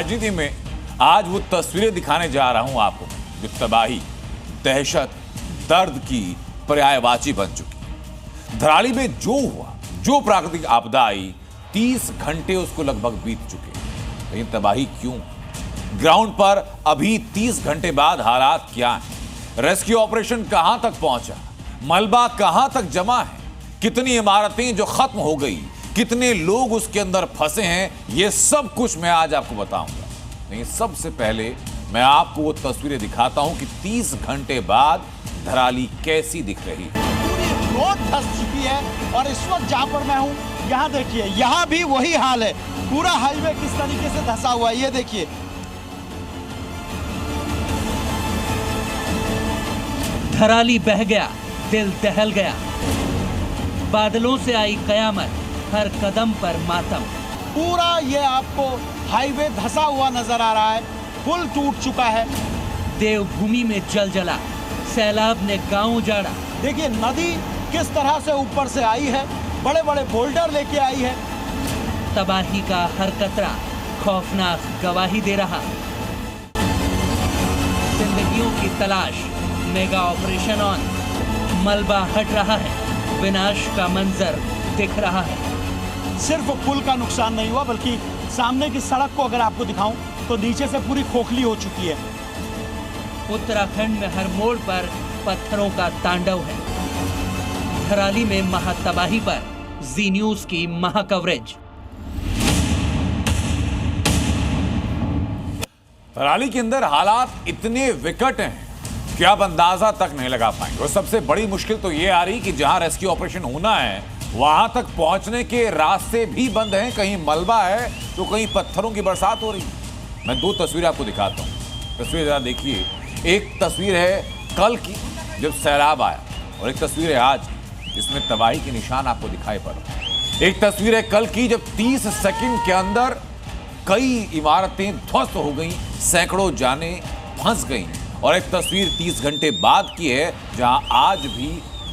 राजनीति में आज वो तस्वीरें दिखाने जा रहा हूं आपको जो तबाही, दहशत, दर्द की पर्यायवाची बन चुकी। धराली में जो हुआ, जो प्राकृतिक आपदा आई, 30 घंटे उसको लगभग बीत चुके। लेकिन तबाही क्यों? ग्राउंड पर अभी 30 घंटे बाद हालात क्या हैं? रेस्क्यू ऑपरेशन कहां तक पहुंचा? मलबा कहां तक जमा है? कितनी इमारतें जो खत्म हो गई, कितने लोग उसके अंदर फंसे हैं, ये सब कुछ मैं आज आपको बताऊंगा। लेकिन सबसे पहले मैं आपको वो तस्वीरें दिखाता हूं कि 30 घंटे बाद धराली कैसी दिख रही है। पूरी रोड धंस चुकी है और इस वक्त जहां पर मैं हूं, यहां देखिए, यहां भी वही हाल है। पूरा हाईवे किस तरीके से धंसा हुआ है, ये देखिए। धराली बह गया, दिल दहल गया। बादलों से आई कयामत, हर कदम पर मातम। पूरा ये आपको हाईवे धंसा हुआ नजर आ रहा है, पुल टूट चुका है। देवभूमि में जल जला, सैलाब ने गांव उजाड़ा। देखिए नदी किस तरह से ऊपर से आई है, बड़े बड़े बोल्डर लेके आई है। तबाही का हर कतरा खौफनाक गवाही दे रहा। जिंदगियों की तलाश, मेगा ऑपरेशन ऑन। मलबा हट रहा है, विनाश का मंजर दिख रहा है। सिर्फ पुल का नुकसान नहीं हुआ, बल्कि सामने की सड़क को अगर आपको दिखाऊं तो नीचे से पूरी खोखली हो चुकी है। उत्तराखंड में हर मोड़ पर पत्थरों का तांडव है। धराली में महातबाही पर जी न्यूज की महाकवरेज। धराली के अंदर हालात इतने विकट हैं कि आप अंदाजा तक नहीं लगा पाएंगे। और सबसे बड़ी मुश्किल तो ये आ रही कि जहां रेस्क्यू ऑपरेशन होना है, वहां तक पहुंचने के रास्ते भी बंद हैं। कहीं मलबा है तो कहीं पत्थरों की बरसात हो रही है। मैं दो तस्वीरें आपको दिखाता हूं। तस्वीर जरा देखिए। एक तस्वीर है कल की जब सैलाब आया, और एक तस्वीर है आज जिसमें तबाही के निशान आपको दिखाई पड़ रहे हैं। एक तस्वीर है कल की जब 30 सेकंड के अंदर कई इमारतें ध्वस्त हो गई, सैकड़ों जाने फंस गई। और एक तस्वीर 30 घंटे बाद की है जहां आज भी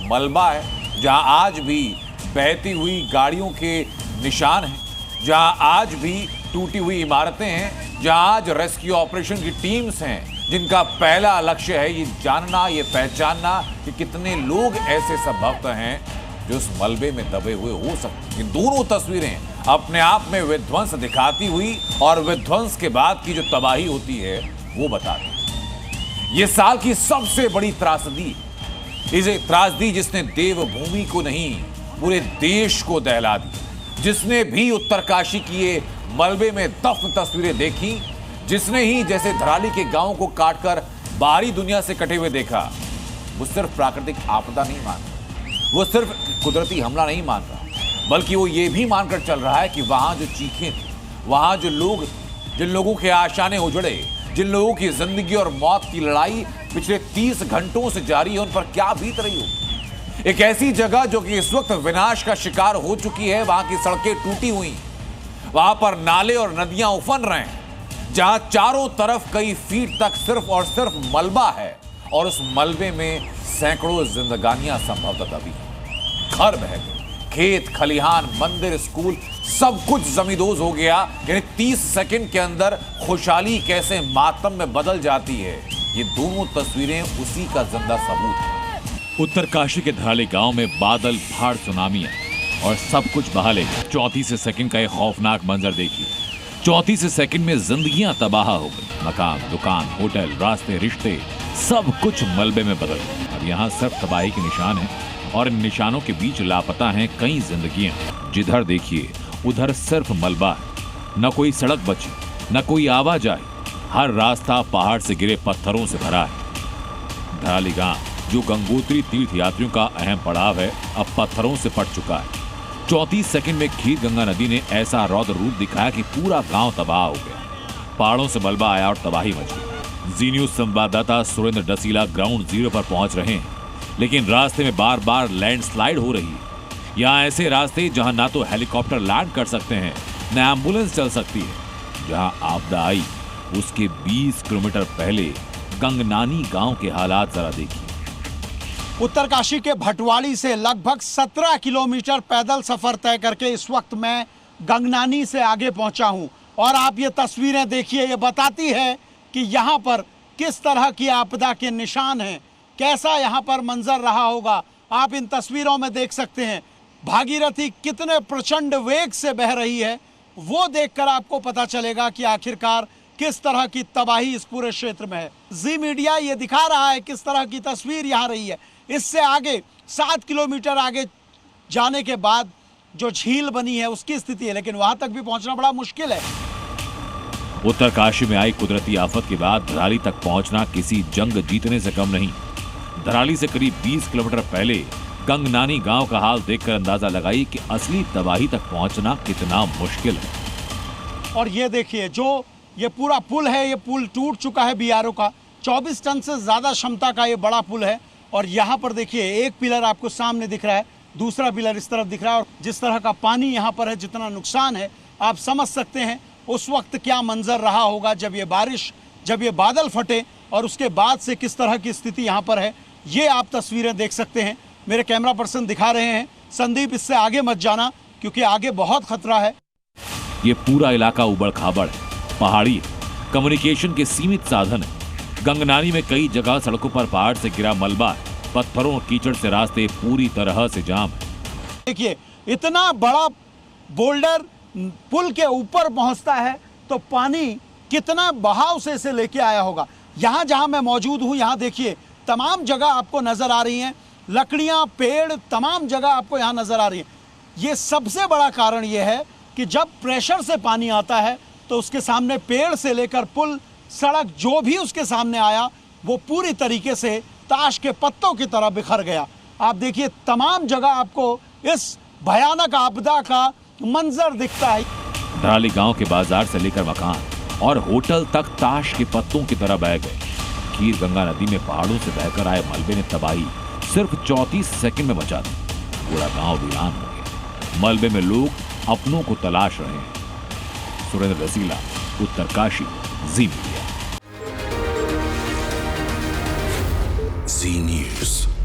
मलबा है, जहां आज भी बहती हुई गाड़ियों के निशान हैं, जहां आज भी टूटी हुई इमारतें हैं, जहां आज रेस्क्यू ऑपरेशन की टीम्स हैं जिनका पहला लक्ष्य है ये जानना, ये पहचानना कि कितने लोग ऐसे संभवतः हैं जो उस मलबे में दबे हुए हो सकते हैं। ये दोनों तस्वीरें अपने आप में विध्वंस दिखाती हुई और विध्वंस के बाद की जो तबाही होती है वो बताती है। ये साल की सबसे बड़ी त्रासदी, इसे त्रासदी जिसने देवभूमि को नहीं पूरे देश को दहला दी। जिसने भी उत्तरकाशी की ये मलबे में दफन तस्वीरें देखी, जिसने ही जैसे धराली के गांव को काटकर बाहरी दुनिया से कटे हुए देखा, वो सिर्फ प्राकृतिक आपदा नहीं मान रहा, वो सिर्फ कुदरती हमला नहीं मान रहा, बल्कि वो ये भी मानकर चल रहा है कि वहां जो चीखें थी, वहां जो लोग, जिन लोगों के आशाने उजड़े, जिन लोगों की जिंदगी और मौत की लड़ाई पिछले 30 घंटों से जारी है, उन पर क्या बीत रही हो। एक ऐसी जगह जो कि इस वक्त विनाश का शिकार हो चुकी है, वहां की सड़कें टूटी हुई, वहां पर नाले और नदियां उफन रहे हैं, जहां चारों तरफ कई फीट तक सिर्फ और सिर्फ मलबा है, और उस मलबे में सैकड़ों जिंदगानियां संभवतः दबी, घर बह गए, खेत खलिहान, मंदिर, स्कूल, सब कुछ जमींदोज हो गया। यानी 30 सेकंड के अंदर खुशहाली कैसे मातम में बदल जाती है, ये दोनों तस्वीरें उसी का जिंदा सबूत है। उत्तरकाशी के धराली गांव में बादल, फाड़, सुनामियां और सब कुछ बहा ले गए। 34 सेकंड का एक खौफनाक मंजर देखिए। 34 सेकंड में जिंदगियां तबाह हो गई। मकान, दुकान, होटल, रास्ते, रिश्ते, सब कुछ मलबे में बदल गए। अब यहाँ सिर्फ तबाही के निशान हैं, और इन निशानों के बीच लापता हैं कई जिंदगियां। जिधर देखिए उधर सिर्फ मलबा है, न कोई सड़क बची, न कोई आवाजाही। हर रास्ता पहाड़ से गिरे पत्थरों से भरा है। धराली गांव जो गंगोत्री तीर्थ यात्रियों का अहम पड़ाव है, अब पत्थरों से पट चुका है। 34 सेकंड में खीर गंगा नदी ने ऐसा रौद्र रूप दिखाया कि पूरा गांव तबाह हो गया। पहाड़ों से मलबा आया और तबाही मच गई। जी न्यूज संवाददाता सुरेंद्र डसीला ग्राउंड जीरो पर पहुंच रहे हैं, लेकिन रास्ते में बार बार लैंडस्लाइड हो रही है। यहाँ ऐसे रास्ते जहां ना तो हेलीकॉप्टर लैंड कर सकते हैं, न एम्बुलेंस चल सकती है। जहां आपदा आई उसके 20 किलोमीटर पहले गंगनानी गांव के हालात जरा देखिए। उत्तरकाशी के भटवाड़ी से लगभग 17 किलोमीटर पैदल सफर तय करके इस वक्त मैं गंगनानी से आगे पहुंचा हूं। और आप ये तस्वीरें देखिए, ये बताती है कि यहाँ पर किस तरह की आपदा के निशान हैं, कैसा यहाँ पर मंजर रहा होगा। आप इन तस्वीरों में देख सकते हैं भागीरथी कितने प्रचंड वेग से बह रही है। वो देखकर आपको पता चलेगा कि आखिरकार किस तरह की तबाही इस पूरे क्षेत्र में है। जी मीडिया ये दिखा रहा है किस तरह की तस्वीर यहाँ रही है। इससे आगे 7 किलोमीटर आगे जाने के बाद जो झील बनी है उसकी स्थिति है, लेकिन वहां तक भी पहुंचना बड़ा मुश्किल है। उत्तरकाशी में आई कुदरती आफत के बाद धराली तक पहुंचना किसी जंग जीतने से कम नहीं। धराली से करीब 20 किलोमीटर पहले गंगनानी गांव का हाल देखकर अंदाजा लगाई कि असली तबाही तक पहुंचना कितना मुश्किल है। और ये देखिए, जो ये पूरा पुल है, ये पुल टूट चुका है बीआरओ का। 24 टन से ज्यादा क्षमता का ये बड़ा पुल है। और यहाँ पर देखिए, एक पिलर आपको सामने दिख रहा है, दूसरा पिलर इस तरफ दिख रहा है। और जिस तरह का पानी यहाँ पर है, जितना नुकसान है, आप समझ सकते हैं उस वक्त क्या मंजर रहा होगा जब ये बादल फटे और उसके बाद से किस तरह की स्थिति यहाँ पर है। ये आप तस्वीरें देख सकते हैं, मेरे कैमरा पर्सन दिखा रहे हैं। संदीप, इससे आगे मत जाना क्योंकि आगे बहुत खतरा है। ये पूरा इलाका उबड़ खाबड़ है, पहाड़ी है, कम्युनिकेशन के सीमित साधन है। गंगनानी में कई जगह सड़कों पर पहाड़ से गिरा मलबा है, पत्थरों और कीचड़ से रास्ते पूरी तरह से जाम है। देखिए, इतना बड़ा बोल्डर पुल के ऊपर पहुंचता है तो पानी कितना बहाव से इसे लेके आया होगा। यहाँ जहाँ मैं मौजूद हूँ, यहाँ देखिए तमाम जगह आपको नजर आ रही हैं लकड़ियाँ, पेड़, तमाम जगह आपको यहाँ नजर आ रही हैं। ये सबसे बड़ा कारण ये है कि जब प्रेशर से पानी आता है तो उसके सामने पेड़ से लेकर पुल, सड़क, जो भी उसके सामने आया वो पूरी तरीके से ताश के पत्तों की तरह बिखर गया। आप देखिए, तमाम जगह आपको इस भयानक आपदा का मंजर दिखता है। धराली गांव के बाजार से लेकर मकान और होटल तक ताश के पत्तों की तरह बह गए। खीर गंगा नदी में पहाड़ों से बहकर आए मलबे ने तबाही सिर्फ 34 सेकंड में मचा दी। पूरा गांव वीरान हो गया। मलबे में लोग अपनों को तलाश रहे हैं। सुरेंद्र रसीला, उत्तरकाशी, जी मीडिया। जी न्यूज़।